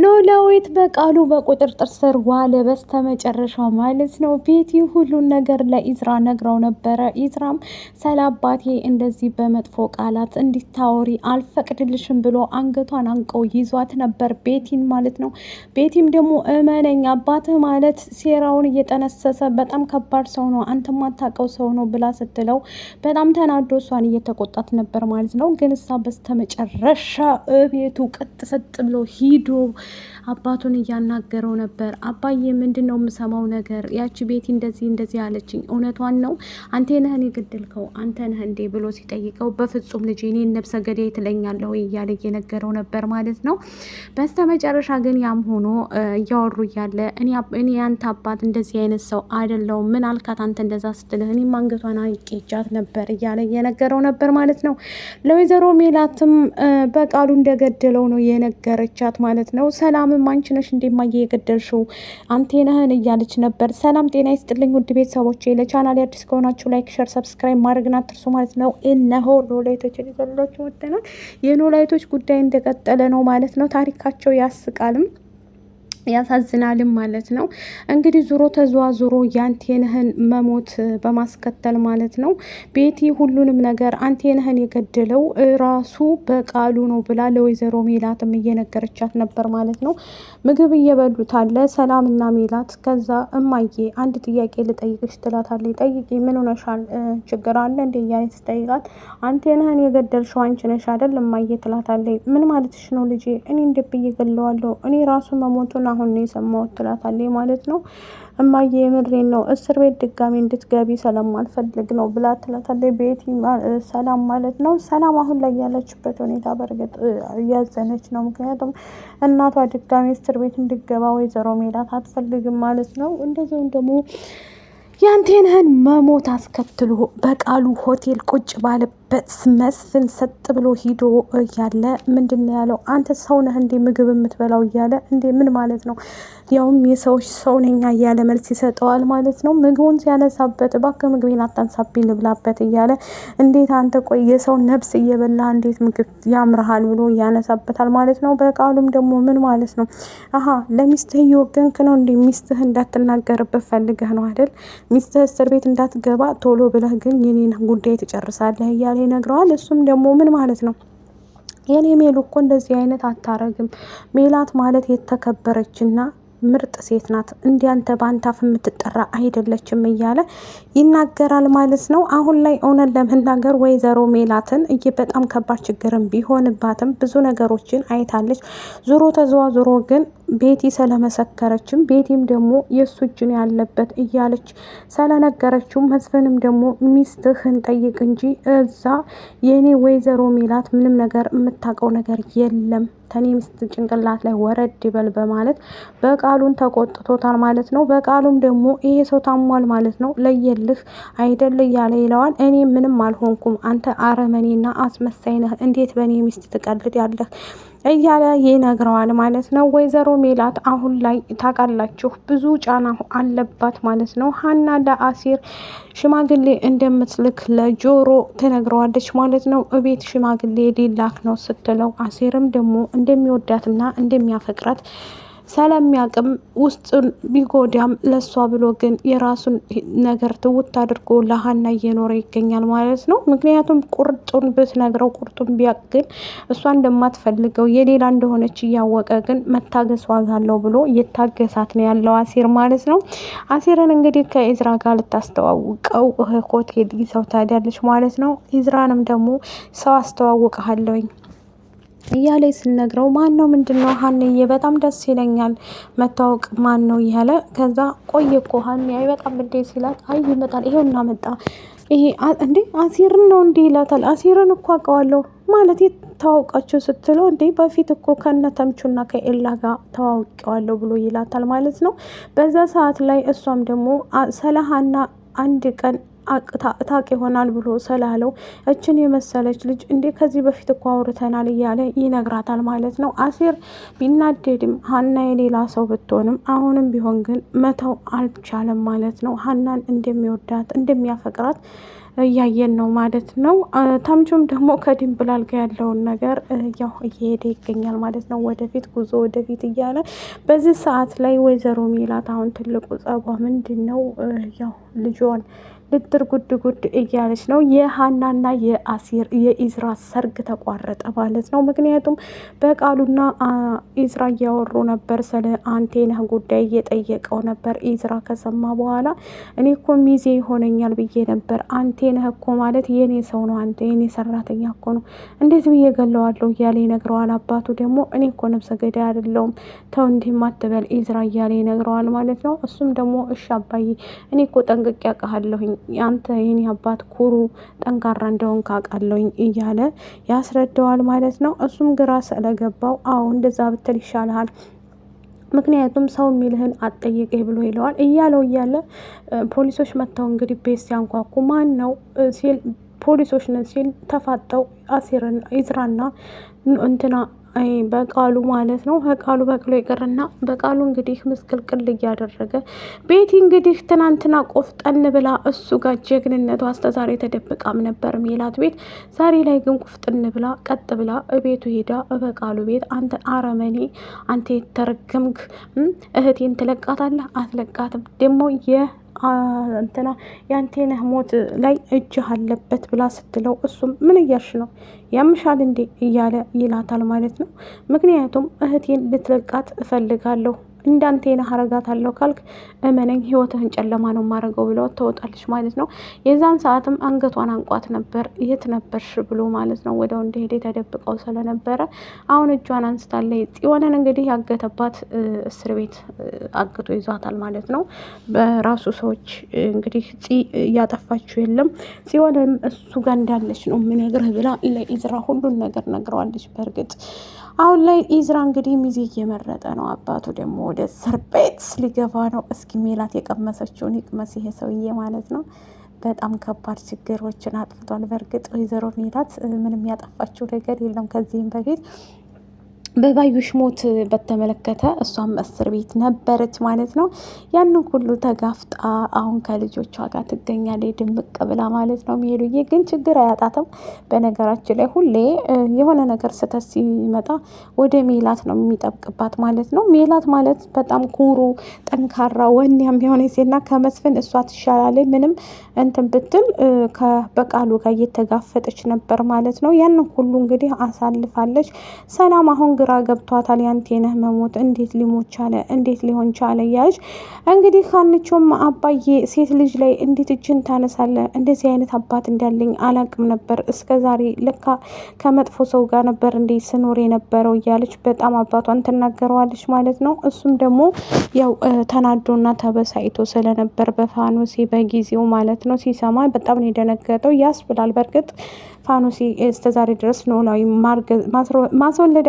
ኖላዊት በቃሉ በቁጥጥር ስር ዋለ በስተመጨረሻው ማለት ነው። ቤቲ ሁሉን ነገር ለኢዝራ ነግረው ነበረ። ኢዝራም ስለ አባቴ እንደዚህ በመጥፎ ቃላት እንዲታወሪ አልፈቅድልሽም ብሎ አንገቷን አንቀው ይዟት ነበር፣ ቤቲን ማለት ነው። ቤቲም ደግሞ እመነኝ አባትህ ማለት ሴራውን እየጠነሰሰ በጣም ከባድ ሰው ነው፣ አንተ ማታውቀው ሰው ነው ብላ ስትለው በጣም ተናዶ እሷን እየተቆጣት ነበር ማለት ነው። ግን እሷ በስተመጨረሻ እቤቱ ቀጥ ሰጥ ብሎ ሂዶ አባቱን እያናገረው ነበር። አባዬ ምንድን ነው የምሰማው ነገር? ያቺ ቤቲ እንደዚህ እንደዚህ አለችኝ፣ እውነቷን ነው? አንተ ነህን የገደልከው? አንተ ነህ እንዴ ብሎ ሲጠይቀው በፍጹም ልጅ እኔን ነብሰ ገዳይ ትለኛለህ ወይ እያለ እየነገረው ነበር ማለት ነው። በስተ መጨረሻ ግን ያም ሆኖ እያወሩ እያለ እኔ ያንተ አባት እንደዚህ አይነት ሰው አይደለሁም፣ ምን አልካት አንተ እንደዛ ስትልህ? እኔም አንገቷን አንቄጃት ነበር እያለ እየነገረው ነበር ማለት ነው። ለወይዘሮ ሜላትም በቃሉ እንደገደለው ነው የነገረቻት ማለት ነው። ሰላምም አንቺ ነሽ እንደማየ የገደልሽው አንተ ነህን እያለች ነበር። ሰላም ጤና ይስጥልኝ ውድ ቤተሰቦቼ፣ ለቻናል አዲስ ከሆናችሁ ላይክ፣ ሸር፣ ሰብስክራይብ ማድረግን አትርሱ ማለት ነው። እነሆ ኖላዊቶችን ይዘላችሁ ወጥተናል። የኖላዊቶች ጉዳይ እንደቀጠለ ነው ማለት ነው። ታሪካቸው ያስቃልም ያሳዝናልም ማለት ነው። እንግዲህ ዙሮ ተዘዋዙሮ የአንቴነህን መሞት በማስከተል ማለት ነው ቤቲ ሁሉንም ነገር አንቴነህን የገደለው ራሱ በቃሉ ነው ብላ ለወይዘሮ ሜላትም እየነገረቻት ነበር ማለት ነው። ምግብ እየበሉት አለ ሰላምና ሜላት። ከዛ እማዬ አንድ ጥያቄ ልጠይቅሽ ትላታለች። ጠይቂ፣ ምን ሆነሻል? ችግር አለ እንደ እያለች ትጠይቃት። አንቴነህን የገደልሽው አንቺ ነሽ አይደል እማዬ ትላታለች። ምን ማለትሽ ነው ልጄ? እኔ እንደብዬ ገለዋለሁ? እኔ ራሱ መሞቱን አሁን ነው የሰማሁት ትላታለች ማለት ነው። እማዬ የምሬን ነው፣ እስር ቤት ድጋሚ እንድትገቢ ስለማልፈልግ ነው ብላ ትላታለች ቤቲ ሰላም ማለት ነው። ሰላም አሁን ላይ ያለችበት ሁኔታ በእርግጥ እያዘነች ነው። ምክንያቱም እናቷ ድጋሚ እስር ቤት እንድትገባ ወይዘሮ ሜላት አትፈልግም ማለት ነው። እንደዚሁም ደግሞ የአንቴነህን መሞት አስከትሎ በቃሉ ሆቴል ቁጭ ባለበት መስፍን ሰጥ ብሎ ሂዶ እያለ ምንድን ነው ያለው? አንተ ሰው ነህ እንዴ ምግብ የምትበላው እያለ እንዴ ምን ማለት ነው? ያውም የሰዎች ሰው ነኛ እያለ መልስ ይሰጠዋል ማለት ነው። ምግቡን ሲያነሳበት እባክህ ምግቤን አታንሳብኝ ልብላበት እያለ እንዴት አንተ ቆይ የሰው ነብስ እየበላ እንዴት ምግብ ያምርሃል ብሎ ያነሳበታል ማለት ነው። በቃሉም ደግሞ ምን ማለት ነው? አሀ ለሚስትህ እየወገንክ ነው እንዴ? ሚስትህ እንዳትናገርበት ፈልገህ ነው አይደል? ሚስትህ እስር ቤት እንዳትገባ ቶሎ ብለህ ግን የኔን ጉዳይ ትጨርሳለህ እያለ ይነግረዋል። እሱም ደግሞ ምን ማለት ነው? የኔ ሜሉ እኮ እንደዚህ አይነት አታረግም። ሜላት ማለት የተከበረችና ምርጥ ሴት ናት፣ እንዲያንተ በአንታፍ የምትጠራ አይደለችም እያለ ይናገራል ማለት ነው። አሁን ላይ እውነት ለመናገር ወይዘሮ ሜላትን በጣም ከባድ ችግርም ቢሆንባትም ብዙ ነገሮችን አይታለች። ዞሮ ተዘዋዝሮ ግን ቤቲ ስለመሰከረችም ቤቲም ደግሞ የእሱ እጅን ያለበት እያለች ስለነገረችው መስፍንም ደግሞ ሚስትህን ጠይቅ እንጂ እዛ የኔ ወይዘሮ ሜላት ምንም ነገር የምታውቀው ነገር የለም፣ ተኔ ሚስት ጭንቅላት ላይ ወረድ ይበል በማለት በቃሉን ተቆጥቶታል ማለት ነው። በቃሉም ደግሞ ይሄ ሰው ታሟል ማለት ነው፣ ለየልህ አይደል እያለ ይለዋል። እኔ ምንም አልሆንኩም፣ አንተ አረመኔና አስመሳይ ነህ፣ እንዴት በእኔ ሚስት ትቀልድ ያለህ እያለ ይነግረዋል ማለት ነው። ወይዘሮ ሜላት አሁን ላይ ታውቃላችሁ ብዙ ጫና አለባት ማለት ነው። ሀና ለአሲር ሽማግሌ እንደምትልክ ለጆሮ ትነግረዋለች ማለት ነው። እቤት ሽማግሌ ሊላክ ነው ስትለው አሲርም ደግሞ እንደሚወዳትና እንደሚያፈቅራት ስለሚያቅም ውስጡን ቢጎዳም ለሷ ብሎ ግን የራሱን ነገር ትውት አድርጎ ለሀና እየኖረ ይገኛል ማለት ነው። ምክንያቱም ቁርጡን ብትነግረው ቁርጡን ቢያቅ ግን እሷ እንደማትፈልገው የሌላ እንደሆነች እያወቀ ግን መታገስ ዋጋ አለው ብሎ የታገሳት ነው ያለው አሲር ማለት ነው። አሲርን እንግዲህ ከኢዝራ ጋር ልታስተዋውቀው ሆቴል ይዘው ታዲያለች ማለት ነው። ኢዝራንም ደግሞ ሰው አስተዋውቀሃለሁኝ እያለ ስነግረው ማን ነው ምንድን ነው? ሀንዬ በጣም ደስ ይለኛል መታወቅ ማን ነው እያለ ከዛ ቆየ እኮ ሀኒ አይመጣም እንዴ ሲላት አይ ይመጣል ይሄው እናመጣ ይሄ እንዴ አሲርን ነው እንዴ ይላታል። አሲርን እኮ አውቀዋለሁ ማለት ተዋውቃችሁ ስትለው እንዴ በፊት እኮ ከነ ተምቹና ከኤላ ጋር ተዋውቀዋለሁ ብሎ ይላታል ማለት ነው። በዛ ሰዓት ላይ እሷም ደግሞ ስለ ሀና አንድ ቀን ታቅ ይሆናል ብሎ ስላለው እችን የመሰለች ልጅ እንዴ ከዚህ በፊት እኮ አውርተናል እያለ ይነግራታል ማለት ነው። አሲር ቢናደድም ሀና የሌላ ሰው ብትሆንም አሁንም ቢሆን ግን መተው አልቻለም ማለት ነው። ሀናን እንደሚወዳት እንደሚያፈቅራት እያየን ነው ማለት ነው። ተምቹም ደግሞ ከድንብላል ጋር ያለውን ነገር ያው እየሄደ ይገኛል ማለት ነው። ወደፊት ጉዞ ወደፊት እያለ በዚህ ሰዓት ላይ ወይዘሮ ሜላት አሁን ትልቁ ጸቧ ምንድን ነው? ያው ልጇን ልትር ጉድ ጉድ እያለች ነው። የሀናና የአሲር የኢዝራ ሰርግ ተቋረጠ ማለት ነው። ምክንያቱም በቃሉና ኢዝራ እያወሩ ነበር። ስለ አንቴነህ ጉዳይ እየጠየቀው ነበር። ኢዝራ ከሰማ በኋላ እኔ እኮ ሚዜ ይሆነኛል ብዬ ነበር። አንቴነህ እኮ ማለት የኔ ሰው ነው፣ አንተ የኔ ሰራተኛ እኮ ነው፣ እንዴት ብዬ ገለዋለሁ እያለ ይነግረዋል። አባቱ ደግሞ እኔ እኮ ነብሰ ገዳይ አይደለሁም፣ ተው እንዲህ ማትበል ኢዝራ እያለ ይነግረዋል ማለት ነው። እሱም ደግሞ እሺ አባዬ እኔ እኮ ጠንቅቄ አውቃለሁኝ አንተ የኔ አባት ኩሩ ጠንካራ እንደሆን ካውቃለሁኝ እያለ ያስረዳዋል ማለት ነው። እሱም ግራ ስለገባው አዎ እንደዛ ብትል ይሻልሃል፣ ምክንያቱም ሰው የሚልህን አትጠይቅህ ብሎ ይለዋል። እያለው እያለ ፖሊሶች መጥተው እንግዲህ ቤት ሲያንኳኩ ማን ነው ሲል ፖሊሶች ነን ሲል ተፋጠው አሲርና ኢዝራና እንትና በቃሉ ማለት ነው። ከቃሉ በቅሎ ይቅርና በቃሉ እንግዲህ ምስቅልቅል እያደረገ ቤቲ እንግዲህ ትናንትና ቆፍጠን ብላ እሱ ጋር ጀግንነቷ አስተዛሬ ተደብቃም ነበር ሜላት ቤት። ዛሬ ላይ ግን ቁፍጥን ብላ ቀጥ ብላ እቤቱ ሄዳ በቃሉ ቤት አንተ አረመኔ፣ አንተ የተረገምክ እህቴን ትለቃታለህ? አትለቃትም ደግሞ እንትና የአንቴነህ ሞት ላይ እጅህ አለበት ብላ ስትለው እሱም ምን እያልሽ ነው ያምሻል እንዴ እያለ ይላታል ማለት ነው። ምክንያቱም እህቴን ልትለቃት እፈልጋለሁ እንዳንቴነህ አረጋታለሁ ካልክ እመነኝ ህይወትህን ጨለማ ነው ማረገው ብለው ትወጣለች ማለት ነው። የዛን ሰዓትም አንገቷን አንቋት ነበር። የት ነበርሽ ብሎ ማለት ነው። ወደው እንደሄደ ተደብቀው ስለነበረ አሁን እጇን አንስታለች። ጽዮንን እንግዲህ ያገተባት እስር ቤት አግቶ ይዟታል ማለት ነው። በራሱ ሰዎች እንግዲህ እያጠፋችው የለም ጽዮንም እሱ ጋር እንዳለች ነው የምነግርህ ብላ ለኢዝራ ሁሉን ነገር ነግረዋለች። በእርግጥ አሁን ላይ ኢዝራ እንግዲህ ሚዜ እየመረጠ ነው። አባቱ ደግሞ ወደ እስር ቤት ሊገባ ነው። እስኪ ሜላት የቀመሰችውን ይቅመስ ይሄ ሰውዬ ማለት ነው። በጣም ከባድ ችግሮችን አጥፍቷል። በእርግጥ ወይዘሮ ሜላት ምንም ያጠፋችው ነገር የለም ከዚህም በፊት በባዩሽ ሞት በተመለከተ እሷም እስር ቤት ነበረች ማለት ነው። ያንን ሁሉ ተጋፍጣ አሁን ከልጆቿ ጋር ትገኛለች ድምቅ ብላ ማለት ነው። ሜሉዬ ግን ችግር አያጣትም። በነገራችን ላይ ሁሌ የሆነ ነገር ስተት ሲመጣ ወደ ሜላት ነው የሚጠብቅባት ማለት ነው። ሜላት ማለት በጣም ኩሩ ጠንካራ ወኔያም የሆነ ሴና ከመስፍን እሷ ትሻላለች። ምንም እንትን ብትል በቃሉ ጋር እየተጋፈጠች ነበር ማለት ነው። ያንን ሁሉ እንግዲህ አሳልፋለች። ሰላም አሁን ግራ ገብቷታል። ያንቴነህ መሞት እንዴት ሊሞት ቻለ? እንዴት ሊሆን ቻለ? እያለች እንግዲህ ሀንቾም አባዬ ሴት ልጅ ላይ እንዴት እጅን ታነሳለ? እንደዚህ አይነት አባት እንዳለኝ አላቅም ነበር እስከ ዛሬ። ለካ ከመጥፎ ሰው ጋር ነበር እንዴ ስኖር የነበረው እያለች በጣም አባቷን ትናገረዋለች ማለት ነው። እሱም ደግሞ ያው ተናዶና ተበሳይቶ ስለነበር በፋኖሴ በጊዜው ማለት ነው ሲሰማ በጣም ነው የደነገጠው። ያስብላል። በእርግጥ ፋኖሴ እስከዛሬ ድረስ ኖላዊ ማስወለድ